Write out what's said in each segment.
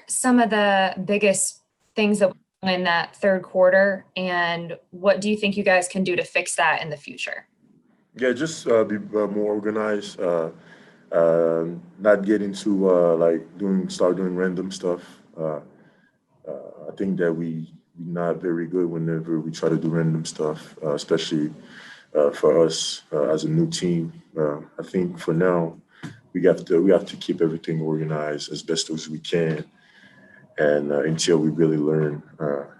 some of the biggest things that went wrong in that third quarter, and what do you think you guys can do to fix that in the future? Yeah, just be more organized. Not get into like start doing random stuff. Uh, I think that we not very good whenever we try to do random stuff, especially for us as a new team. I think for now we have to keep everything organized as best as we can, and until we really learn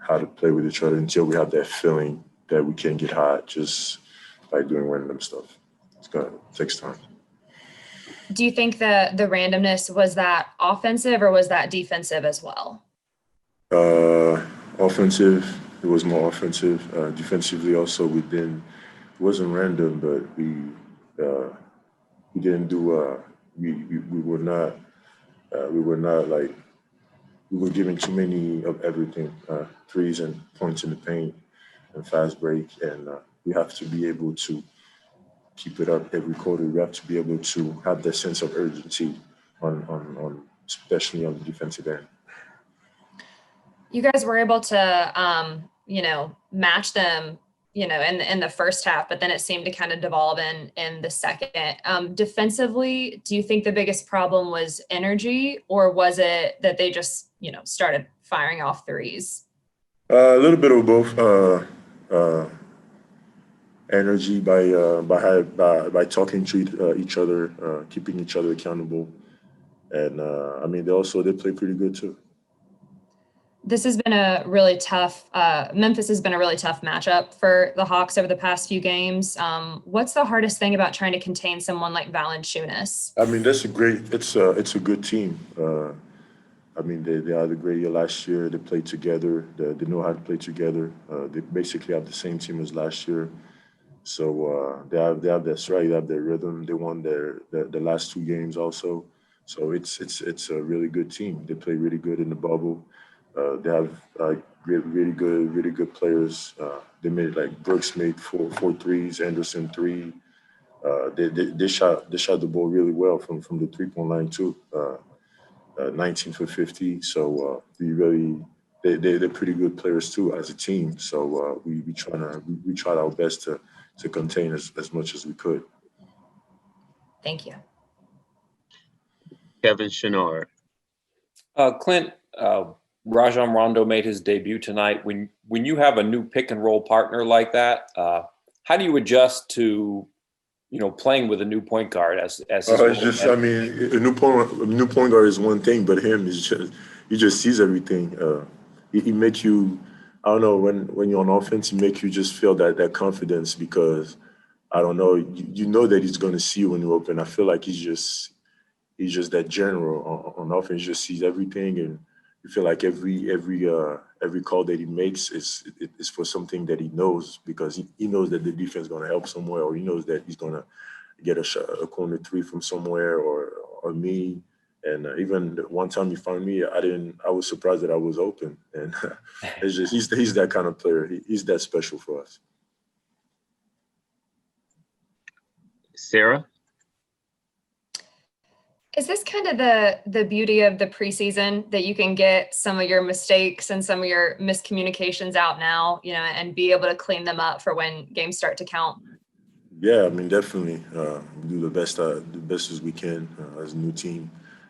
how to play with each other, until we have that feeling that we can get hot just by doing random stuff. It's gonna takes time. Do you think the randomness was that offensive or was that defensive as well? Uh, Offensive, it was more offensive. Defensively, also, it wasn't random, but we didn't do, we were not like, we were giving too many of everything, threes and points in the paint and fast break. And we have to be able to keep it up every quarter. We have to be able to have that sense of urgency on especially on the defensive end. You guys were able to, match them, in the first half, but then it seemed to kind of devolve in the second. Defensively, do you think the biggest problem was energy, or was it that they just, started firing off threes? A little bit of both. Uh, Energy by talking to each other, keeping each other accountable, and I mean they play pretty good too. This has been a really tough, Memphis has been a really tough matchup for the Hawks over the past few games. What's the hardest thing about trying to contain someone like Valanciunas? I mean it's a good team. I mean they had a great year last year. They played together. They know how to play together. They basically have the same team as last year. So they have their stride, they have their rhythm. They won the last two games also. So it's a really good team. They play really good in the bubble. They have really good players. They made like Brooks made four threes, Anderson three. They shot the ball really well from the 3 point line too. 19 for 50. So we really they're pretty good players too as a team. So we tried our best to contain as much as we could. Thank you. Kevin Chenard. Clint, Rajon Rondo made his debut tonight. When you have a new pick and roll partner like that, how do you adjust to playing with a new point guard as his It's just I mean a new point guard is one thing, but him is just he just sees everything. He make you I don't know when you're on offense, he make you just feel that confidence because I don't know you know that he's gonna see you when you're open. I feel like he's just that general on offense. He just sees everything, and you feel like every call that he makes is for something that he knows because he knows that the defense is going to help somewhere, or he knows that he's going to get a corner three from somewhere, or me. And even the one time he found me, I was surprised that I was open, and it's just he's that kind of player. He's that special for us. Sarah. Is this kind of the beauty of the preseason that you can get some of your mistakes and some of your miscommunications out now, and be able to clean them up for when games start to count? Yeah, I mean, definitely we do the best as we can as a new team.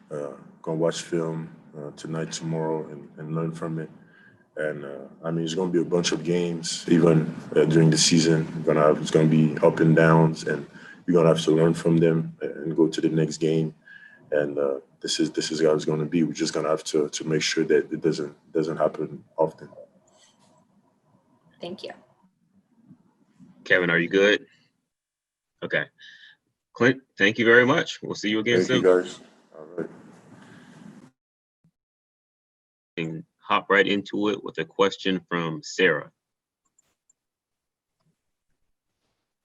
Gonna watch film tonight, tomorrow, and learn from it. And I mean, it's gonna be a bunch of games even during the season. It's gonna be up and downs, and you're gonna have to learn from them and go to the next game. And this is how it's going to be. We're just going to have to make sure that it doesn't happen often. Thank you. Kevin, are you good? Okay. Clint, thank you very much. We'll see you again Thank soon. you, guys. All right. And hop right into it with a question from Sarah.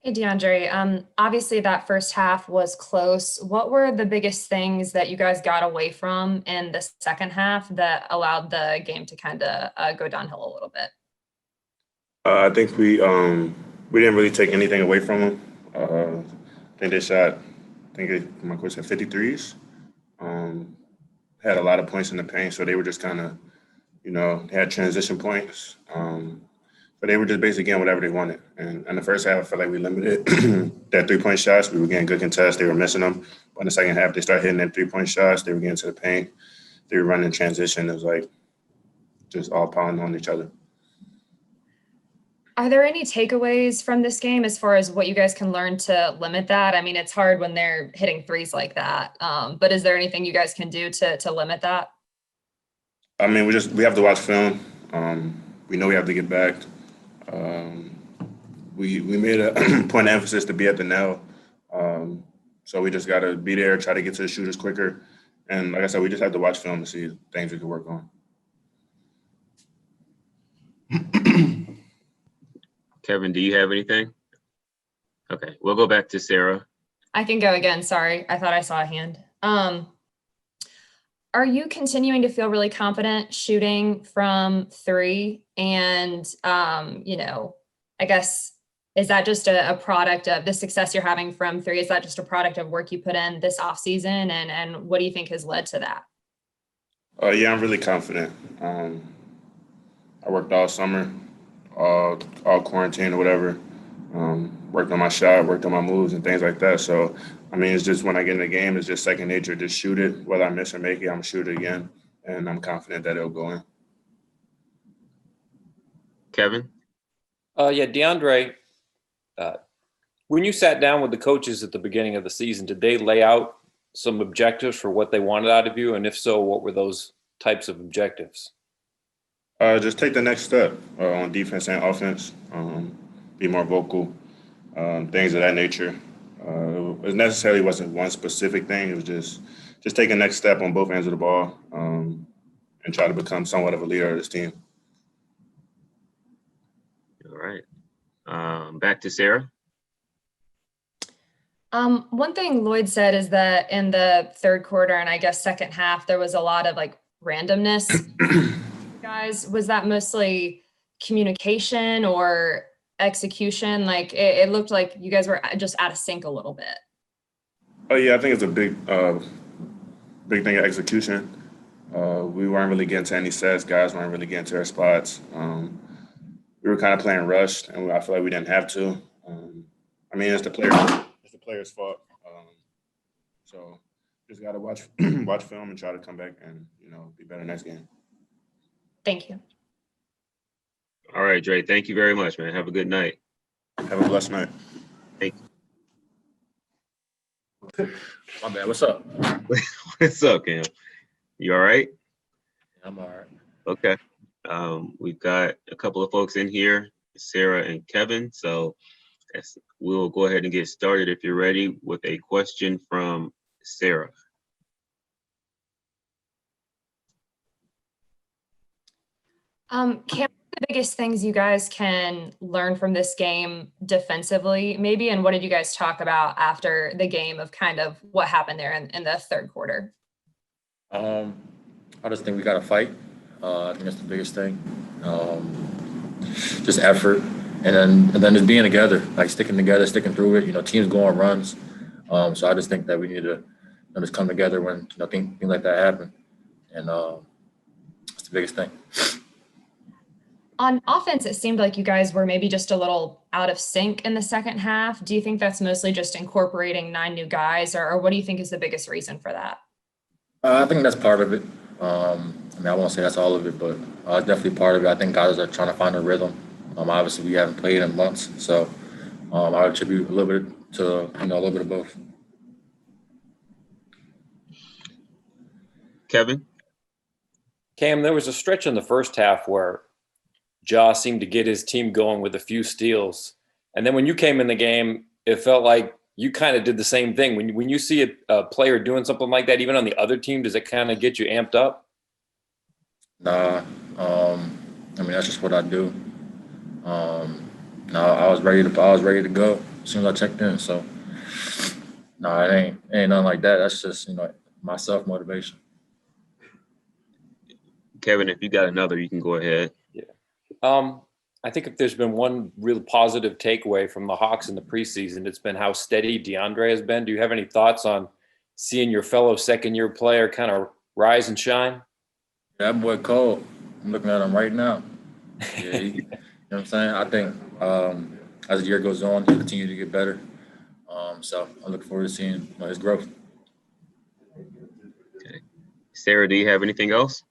Hey, DeAndre. Obviously that first half was close. What were the biggest things that you guys got away from in the second half that allowed the game to kind of go downhill a little bit? I think we didn't really take anything away from them. I think they shot. My coach said 53s. Um, had a lot of points in the paint, so they were just kind of, had transition points. But they were just basically getting whatever they wanted. And in the first half, I felt like we limited that 3-point shots. We were getting good contests. They were missing them. But in the second half, they started hitting them 3-point shots. They were getting to the paint. They were running transition. It was like just all piling on each other. Are there any takeaways from this game as far as what you guys can learn to limit that? I mean, it's hard when they're hitting threes like that. But is there anything you guys can do to limit that? I mean, we have to watch film. We know we have to get back. We made a point of emphasis to be at the nail. So we just got to be there, try to get to the shooters quicker. And like I said, we just have to watch film to see things we can work on. Kevin, do you have anything? Okay, we'll go back to Sarah. I can go again. Sorry. I thought I saw a hand. Are you continuing to feel really confident shooting from three? And, I guess, is that just a product of the success you're having from three? Is that just a product of work you put in this off season? And what do you think has led to that? Yeah, I'm really confident. I worked all summer, all quarantine or whatever. Worked on my shot, worked on my moves and things like that. So, I mean, it's just when I get in the game, it's just second nature. Just shoot it. Whether I miss or make it, I'm going to shoot it again. And I'm confident that it'll go in. Kevin? Yeah, DeAndre, when you sat down with the coaches at the beginning of the season, did they lay out some objectives for what they wanted out of you? And if so, what were those types of objectives? Just take the next step on defense and offense. Be more vocal, things of that nature. It necessarily wasn't one specific thing. It was just take the next step on both ends of the ball and try to become somewhat of a leader of this team. All right. Back to Sarah. One thing Lloyd said is that in the third quarter and I guess second half, there was a lot of like randomness. Guys, was that mostly communication or execution? Like it looked like you guys were just out of sync a little bit. Oh yeah, I think it's a big thing of execution. We weren't really getting to any sets. Guys weren't really getting to their spots. We were kind of playing rushed, and I feel like we didn't have to. I mean, it's the players' fault. So just got to watch film and try to come back and be better next game. Thank you. All right, Dre. Thank you very much, man. Have a good night. Have a blessed night. Thank you. My bad. What's up? What's up, Cam? You all right? I'm all right. Okay. We've got a couple of folks in here, Sarah and Kevin. So we'll go ahead and get started if you're ready with a question from Sarah. Cam, what are the biggest things you guys can learn from this game defensively, maybe, and what did you guys talk about after the game of kind of what happened there in the third quarter? I just think we got to fight. I think that's the biggest thing. Just effort, and then just being together, like sticking together, sticking through it. Teams go on runs, so I just think that we need to just come together when things like that happen, and that's the biggest thing. On offense, it seemed like you guys were maybe just a little out of sync in the second half. Do you think that's mostly just incorporating 9 new guys, or what do you think is the biggest reason for that? I think that's part of it. I won't say that's all of it, but it's definitely part of it. I think guys are trying to find a rhythm. Obviously, we haven't played in months, so I would attribute a little bit to a little bit of both. Kevin? Cam, there was a stretch in the first half where Ja seemed to get his team going with a few steals. And then when you came in the game, it felt like you kind of did the same thing. When you see a player doing something like that, even on the other team, does it kind of get you amped up? Nah, that's just what I do. No, I was ready to go as soon as I checked in. So, no, it ain't nothing like that. That's just my self motivation. Kevin, if you got another, you can go ahead. Yeah. I think if there's been one real positive takeaway from the Hawks in the preseason, it's been how steady DeAndre has been. Do you have any thoughts on seeing your fellow second-year player kind of rise and shine? That boy Cole, I'm looking at him right now. Yeah, you know what I'm saying? I think as the year goes on, he'll continue to get better. So I look forward to seeing his growth. Okay. Sarah, do you have anything else?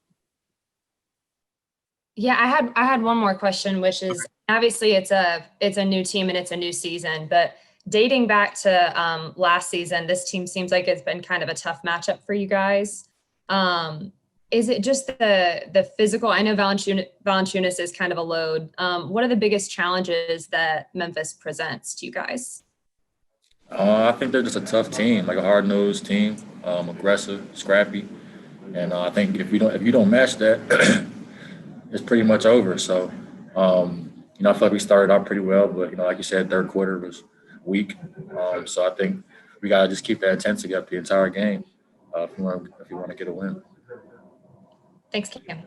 Yeah, I had one more question, which is obviously it's a new team and it's a new season, but dating back to last season, this team seems like it's been kind of a tough matchup for you guys. Is it just the physical? I know Valanciunas is kind of a load. What are the biggest challenges that Memphis presents to you guys? I think they're just a tough team, like a hard-nosed team, aggressive, scrappy, and I think if you don't match that, it's pretty much over. So, I feel like we started out pretty well, but like you said, third quarter was weak. So I think we gotta just keep that intensity up the entire game if you want to get a win. Thanks, Cam.